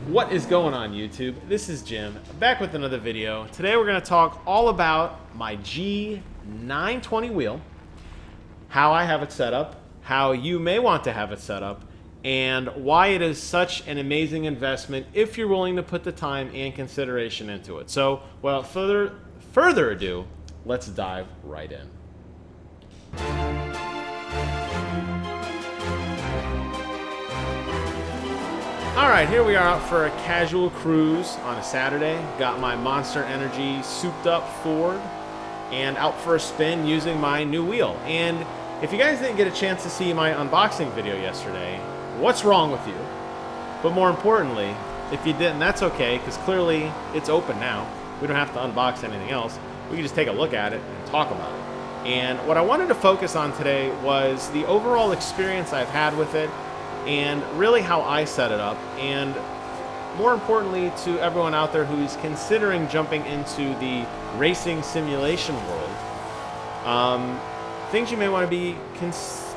What is going on, YouTube? This is Jim, back with another video. Today we're going to talk all about my G920 wheel, how I have it set up, how you may want to have it set up, and why it is such an amazing investment if you're willing to put the time and consideration into it. So, without further ado, let's dive right in. Alright, here we are out for a casual cruise on a Saturday. Got my Monster Energy souped up Ford and out for a spin using my new wheel. And if you guys didn't get a chance to see my unboxing video yesterday, what's wrong with you? But more importantly, if you didn't, that's okay, because clearly it's open now. We don't have to unbox anything else. We can just take a look at it and talk about it. And what I wanted to focus on today was the overall experience I've had with it, and really how I set it up, and more importantly to everyone out there who's considering jumping into the racing simulation world, things you may want to be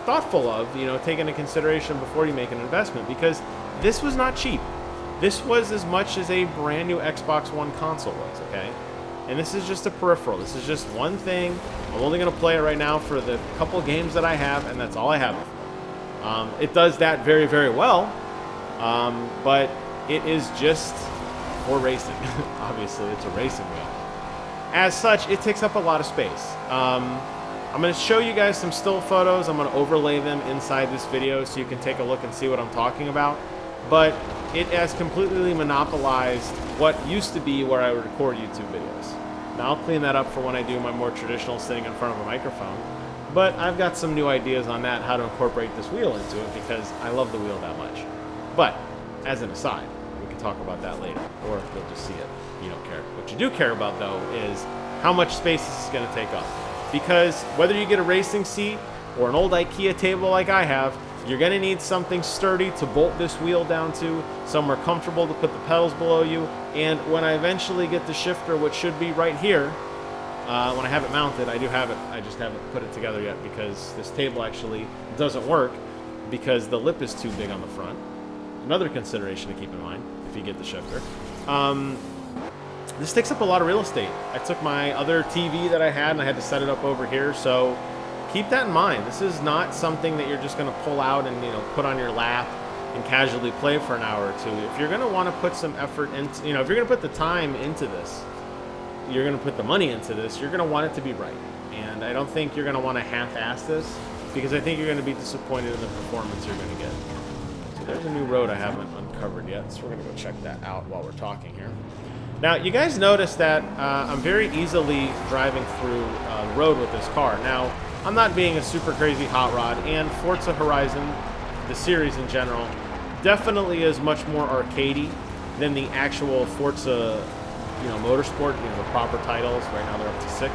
thoughtful of, take into consideration before you make an investment, because this was not cheap. This was as much as a brand new Xbox One console was, okay? And this is just a peripheral. This is just one thing. I'm only going to play it right now for the couple games that I have, and that's all I have it for. It does that very, very well, but it is just for racing. Obviously, it's a racing wheel. As such, it takes up a lot of space. I'm going to show you guys some still photos. I'm going to overlay them inside this video so you can take a look and see what I'm talking about. But it has completely monopolized what used to be where I would record YouTube videos. Now, I'll clean that up for when I do my more traditional sitting in front of a microphone. But I've got some new ideas on that, how to incorporate this wheel into it, because I love the wheel that much. But, as an aside, we can talk about that later, or you'll just see it. You don't care. What you do care about, though, is how much space this is going to take up. Because whether you get a racing seat or an old IKEA table like I have, you're going to need something sturdy to bolt this wheel down to, somewhere comfortable to put the pedals below you, and when I eventually get the shifter, which should be right here, when I have it mounted, I do have it. I just haven't put it together yet because this table actually doesn't work because the lip is too big on the front. Another consideration to keep in mind if you get the shifter. This takes up a lot of real estate. I took my other TV that I had and I had to set it up over here, so keep that in mind. This is not something that you're just going to pull out and put on your lap and casually play for an hour or two. If you're going to want to put some effort into, if you're going to put the time into this, you're going to put the money into this, you're going to want it to be right. And I don't think you're going to want to half-ass this, because I think you're going to be disappointed in the performance you're going to get. So there's a new road I haven't uncovered yet, so we're going to go check that out while we're talking here. Now, you guys notice that I'm very easily driving through the road with this car. Now, I'm not being a super crazy hot rod, and Forza Horizon, the series in general, definitely is much more arcadey than the actual Forza motorsport, the proper titles. Right now they're up to 6.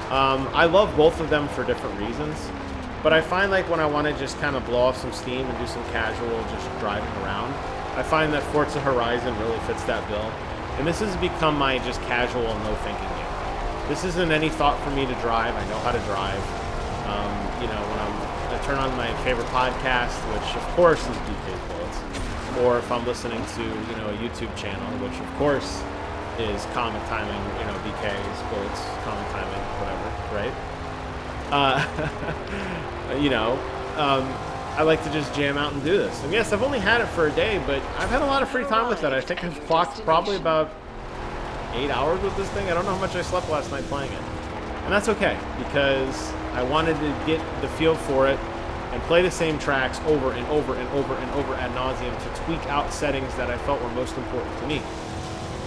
I love both of them for different reasons, but I find like when I want to just kind of blow off some steam and do some casual just driving around, I find that Forza Horizon really fits that bill. And this has become my just casual, no thinking game. This isn't any thought for me to drive. I know how to drive. When I turn on my favorite podcast, which of course is BK Bullets, or if I'm listening to a YouTube channel, which of course is comic timing, BK, sports, comic timing, whatever, right? I like to just jam out and do this. And yes, I've only had it for a day, but I've had a lot of free time with it. I think I've clocked probably about 8 hours with this thing. I don't know how much I slept last night playing it. And that's okay, because I wanted to get the feel for it and play the same tracks over and over and over and over ad nauseum to tweak out settings that I felt were most important to me.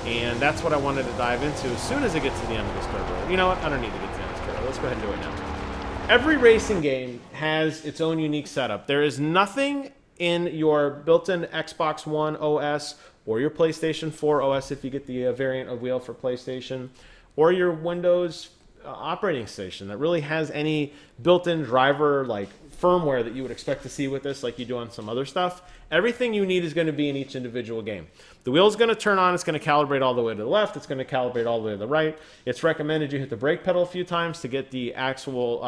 And that's what I wanted to dive into as soon as I get to the end of this tutorial. You know what? I don't need to get to the end of this tutorial. Let's go ahead and do it now. Every racing game has its own unique setup. There is nothing in your built-in Xbox One OS or your PlayStation 4 OS if you get the variant of wheel for PlayStation, or your Windows operating system that really has any built-in driver like firmware that you would expect to see with this like you do on some other stuff. Everything you need is going to be in each individual game. The wheel is going to turn on, it's going to calibrate all the way to the left, it's going to calibrate all the way to the right. It's recommended you hit the brake pedal a few times to get the actual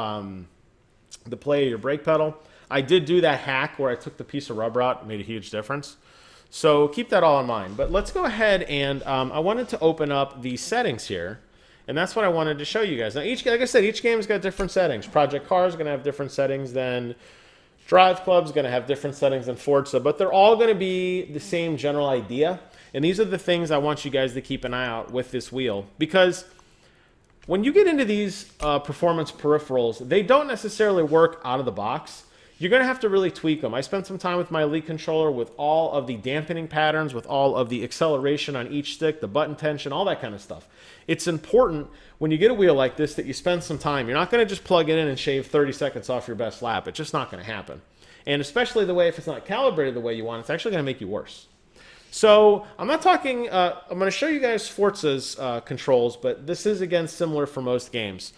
the play of your brake pedal. I did do that hack where I took the piece of rubber out, it made a huge difference. So keep that all in mind. But let's go ahead and I wanted to open up the settings here. And that's what I wanted to show you guys. Now, like I said, each game's got different settings. Project Cars is going to have different settings than Drive Club's going to have different settings than Forza. But they're all going to be the same general idea. And these are the things I want you guys to keep an eye out with this wheel. Because when you get into these performance peripherals, they don't necessarily work out of the box. You're going to have to really tweak them. I spent some time with my Elite controller with all of the dampening patterns, with all of the acceleration on each stick, the button tension, all that kind of stuff. It's important when you get a wheel like this that you spend some time. You're not going to just plug it in and shave 30 seconds off your best lap. It's just not going to happen. And especially the way, if it's not calibrated the way you want, it's actually going to make you worse. So I'm not talking, I'm going to show you guys Forza's controls, but this is, again, similar for most games.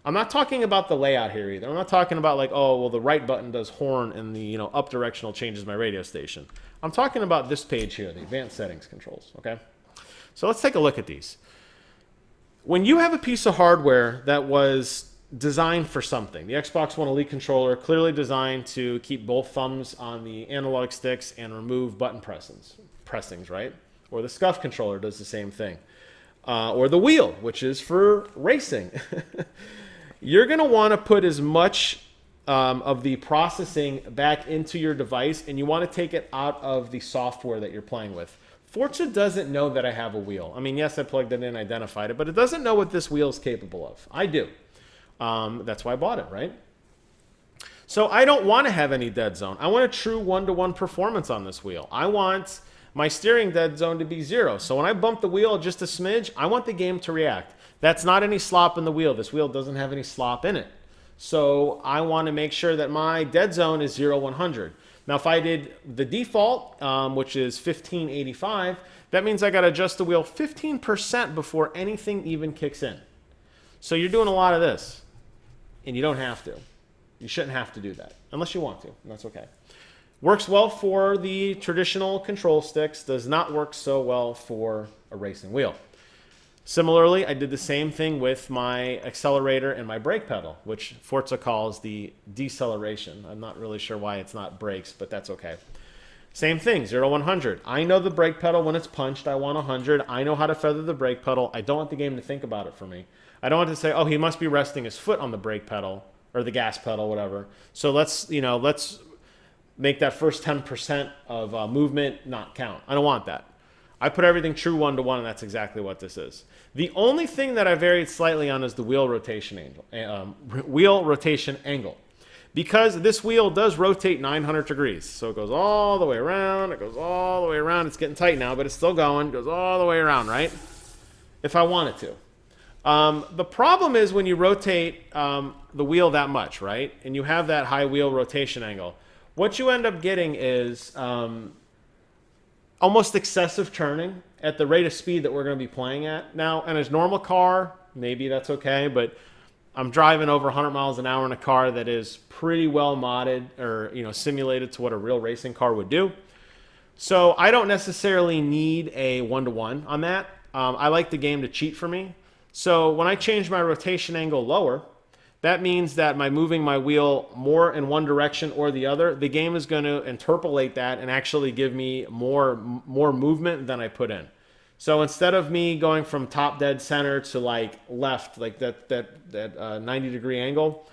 I'm not talking about the layout here either. I'm not talking about like, oh, well, the right button does horn and the up directional changes my radio station. I'm talking about this page here, the advanced settings controls, okay? So let's take a look at these. When you have a piece of hardware that was designed for something, the Xbox One Elite controller clearly designed to keep both thumbs on the analog sticks and remove button pressings, right? Or the SCUF controller does the same thing. Or the wheel, which is for racing. You're going to want to put as much of the processing back into your device, and you want to take it out of the software that you're playing with. Forza doesn't know that I have a wheel. I mean, yes, I plugged it in, identified it, but it doesn't know what this wheel is capable of. I do. That's why I bought it, right? So I don't want to have any dead zone. I want a true one-to-one performance on this wheel. I want my steering dead zone to be 0. So when I bump the wheel just a smidge, I want the game to react. That's not any slop in the wheel. This wheel doesn't have any slop in it. So I want to make sure that my dead zone is 0, 100. Now, if I did the default, which is 1585, that means I got to adjust the wheel 15% before anything even kicks in. So you're doing a lot of this, and you don't have to. You shouldn't have to do that, unless you want to, and that's okay. Works well for the traditional control sticks, does not work so well for a racing wheel. Similarly, I did the same thing with my accelerator and my brake pedal, which Forza calls the deceleration. I'm not really sure why it's not brakes, but that's okay. Same thing, 0 100. I know the brake pedal when it's punched, I want 100. I know how to feather the brake pedal. I don't want the game to think about it for me. I don't want to say, oh, he must be resting his foot on the brake pedal or the gas pedal, whatever. So let's make that first 10% of movement not count. I don't want that. I put everything true one-to-one, and that's exactly what this is. The only thing that I varied slightly on is the wheel rotation angle. Because this wheel does rotate 900 degrees. So it goes all the way around, it goes all the way around. It's getting tight now, but it's still going. It goes all the way around, right? If I want it to. The problem is when you rotate the wheel that much, right? And you have that high wheel rotation angle, what you end up getting is almost excessive turning at the rate of speed that we're going to be playing at. Now, in a normal car, maybe that's okay, but I'm driving over 100 miles an hour in a car that is pretty well modded or simulated to what a real racing car would do. So I don't necessarily need a one-to-one on that. I like the game to cheat for me. So when I change my rotation angle lower, that means that by moving my wheel more in one direction or the other, the game is going to interpolate that and actually give me more movement than I put in. So instead of me going from top dead center to like left, like that 90-degree angle,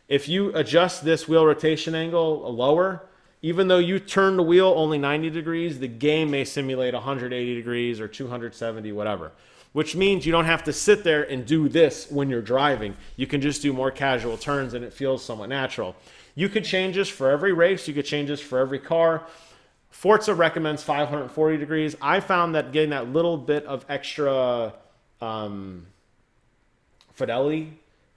if you adjust this wheel rotation angle lower, even though you turn the wheel only 90 degrees, the game may simulate 180 degrees or 270, whatever. Which means you don't have to sit there and do this when you're driving. You can just do more casual turns and it feels somewhat natural. You could change this for every race. You could change this for every car. Forza recommends 540 degrees. I found that getting that little bit of extra fidelity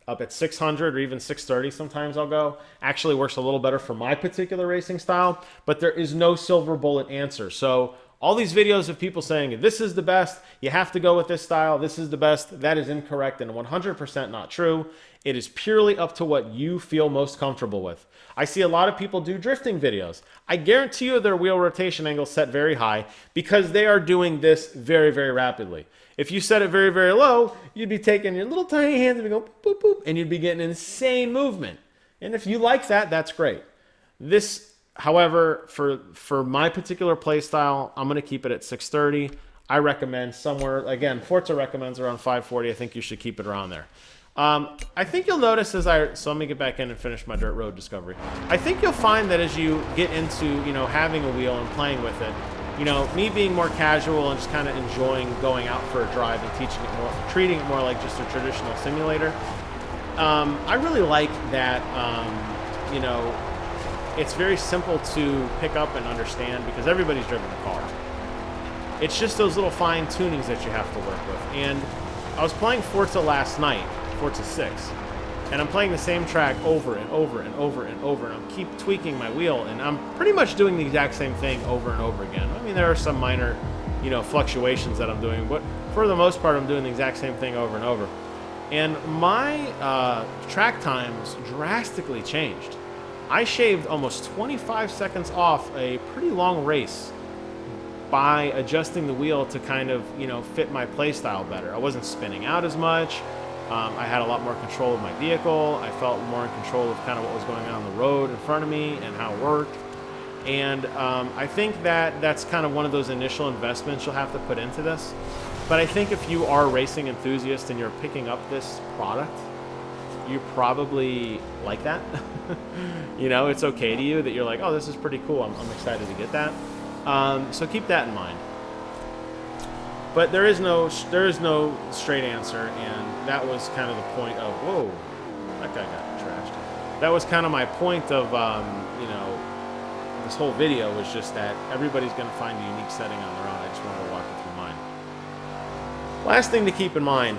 up at 600 or even 630 sometimes I'll go, actually works a little better for my particular racing style, but there is no silver bullet answer. So all these videos of people saying, this is the best, you have to go with this style, this is the best, that is incorrect and 100% not true. It is purely up to what you feel most comfortable with. I see a lot of people do drifting videos. I guarantee you their wheel rotation angle set very high because they are doing this very, very rapidly. If you set it very, very low, you'd be taking your little tiny hands and go boop, boop, boop, and you'd be getting insane movement. And if you like that, that's great. This However, for my particular play style, I'm going to keep it at 630. I recommend somewhere, again, Forza recommends around 540. I think you should keep it around there. I think you'll notice so let me get back in and finish my dirt road discovery. I think you'll find that as you get into, having a wheel and playing with it, me being more casual and just kind of enjoying going out for a drive and treating it more like just a traditional simulator. I really like that, it's very simple to pick up and understand because everybody's driven a car. It's just those little fine tunings that you have to work with. And I was playing Forza last night, Forza 6, and I'm playing the same track over and over and over and over, and I'm keep tweaking my wheel, and I'm pretty much doing the exact same thing over and over again. I mean, there are some minor, fluctuations that I'm doing, but for the most part, I'm doing the exact same thing over and over. And my track times drastically changed. I shaved almost 25 seconds off a pretty long race by adjusting the wheel to kind of, fit my play style better. I wasn't spinning out as much. I had a lot more control of my vehicle. I felt more in control of kind of what was going on the road in front of me and how it worked. And I think that that's kind of one of those initial investments you'll have to put into this. But I think if you are a racing enthusiast and you're picking up this product, you probably like that. It's okay to you that you're like, oh, this is pretty cool. I'm excited to get that. So keep that in mind. But there is no straight answer, and that was kind of the point of, whoa, that guy got trashed. That was kind of my point of, this whole video was just that everybody's going to find a unique setting on their own. I just wanted to walk you through mine. Last thing to keep in mind,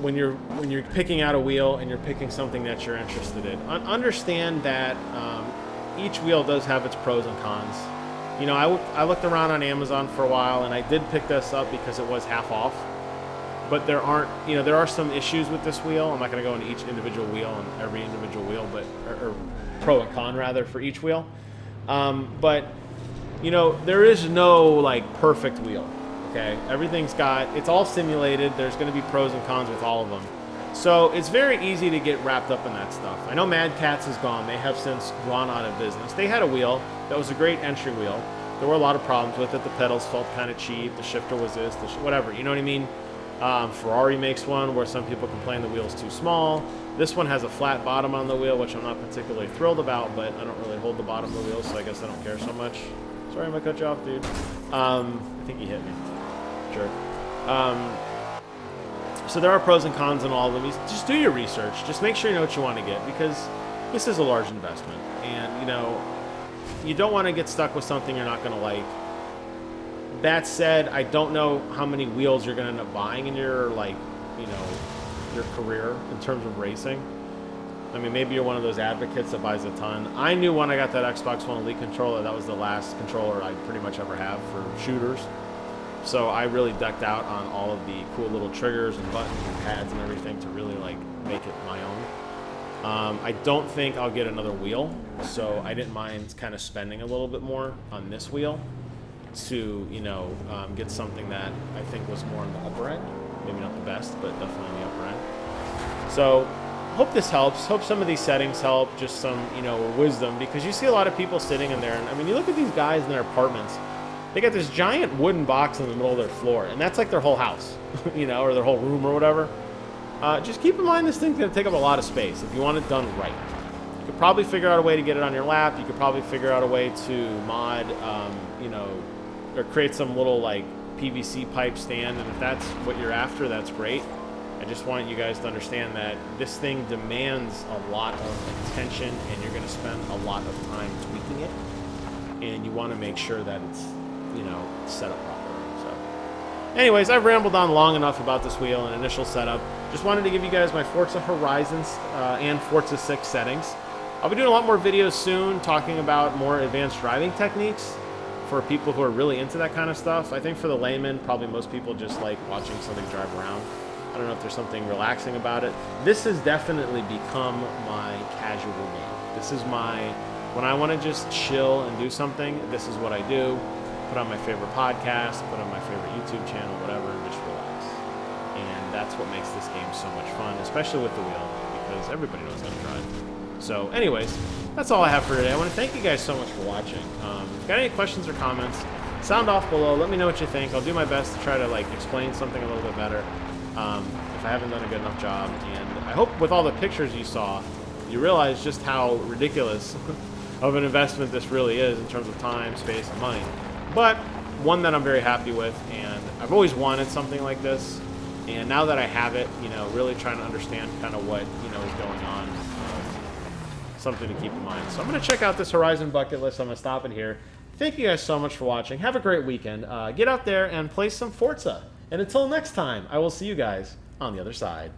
when you're picking out a wheel and you're picking something that you're interested in, understand that each wheel does have its pros and cons. I looked around on Amazon for a while, and I did pick this up because it was half off. But there are some issues with this wheel. I'm not going to go into each individual wheel and every individual wheel, but or pro and con rather for each wheel. But there is no perfect wheel. Okay, it's all simulated. There's going to be pros and cons with all of them. So it's very easy to get wrapped up in that stuff. I know Mad Catz is gone. They have since gone out of business. They had a wheel that was a great entry wheel. There were a lot of problems with it. The pedals felt kind of cheap. The shifter was this, whatever. You know what I mean? Ferrari makes one where some people complain the wheel's too small. This one has a flat bottom on the wheel, which I'm not particularly thrilled about, but I don't really hold the bottom of the wheel, so I guess I don't care so much. Sorry, I'm going to cut you off, dude. I think he hit me. Sure. So there are pros and cons in all of them. Just do your research. Just make sure you know what you want to get, because this is a large investment. And, you don't want to get stuck with something you're not going to like. That said, I don't know how many wheels you're going to end up buying in your, your career in terms of racing. I mean, maybe you're one of those advocates that buys a ton. I knew when I got that Xbox One Elite controller, that was the last controller I pretty much ever have for shooters. So I really decked out on all of the cool little triggers and buttons and pads and everything to really make it my own. I don't think I'll get another wheel, so I didn't mind kind of spending a little bit more on this wheel to get something that I think was more on the upper end. Maybe not the best, but definitely on the upper end. So hope this helps. Hope some of these settings help, just some wisdom, because you see a lot of people sitting in there, and I mean, you look at these guys in their apartments. They got this giant wooden box in the middle of their floor, and that's like their whole house, or their whole room or whatever. Just keep in mind this thing's going to take up a lot of space if you want it done right. You could probably figure out a way to get it on your lap. You could probably figure out a way to mod, or create some little PVC pipe stand, and if that's what you're after, that's great. I just want you guys to understand that this thing demands a lot of attention, and you're going to spend a lot of time tweaking it, and you want to make sure that it's set up properly. So anyways, I've rambled on long enough about this wheel and initial setup. Just wanted to give you guys my Forza Horizon and Forza 6 settings. I'll be doing a lot more videos soon talking about more advanced driving techniques for people who are really into that kind of stuff. I think for the layman, probably most people just like watching something drive around. I don't know if there's something relaxing about it. This has definitely become my casual game. This is when I want to just chill and do something, this is what I do. Put on my favorite podcast, put on my favorite YouTube channel, whatever, and just relax. And that's what makes this game so much fun, especially with the wheel, because everybody knows how to drive. So anyways, that's all I have for today. I want to thank you guys so much for watching. If you've got any questions or comments, sound off below. Let me know what you think. I'll do my best to try to like explain something a little bit better if I haven't done a good enough job. And I hope with all the pictures you saw, you realize just how ridiculous of an investment this really is in terms of time, space, and money. But one that I'm very happy with, and I've always wanted something like this. And now that I have it, you know, really trying to understand kind of what, you know, is going on. Something to keep in mind. So I'm going to check out this Horizon bucket list. I'm going to stop it here. Thank you guys so much for watching. Have a great weekend. Get out there and play some Forza. And until next time, I will see you guys on the other side.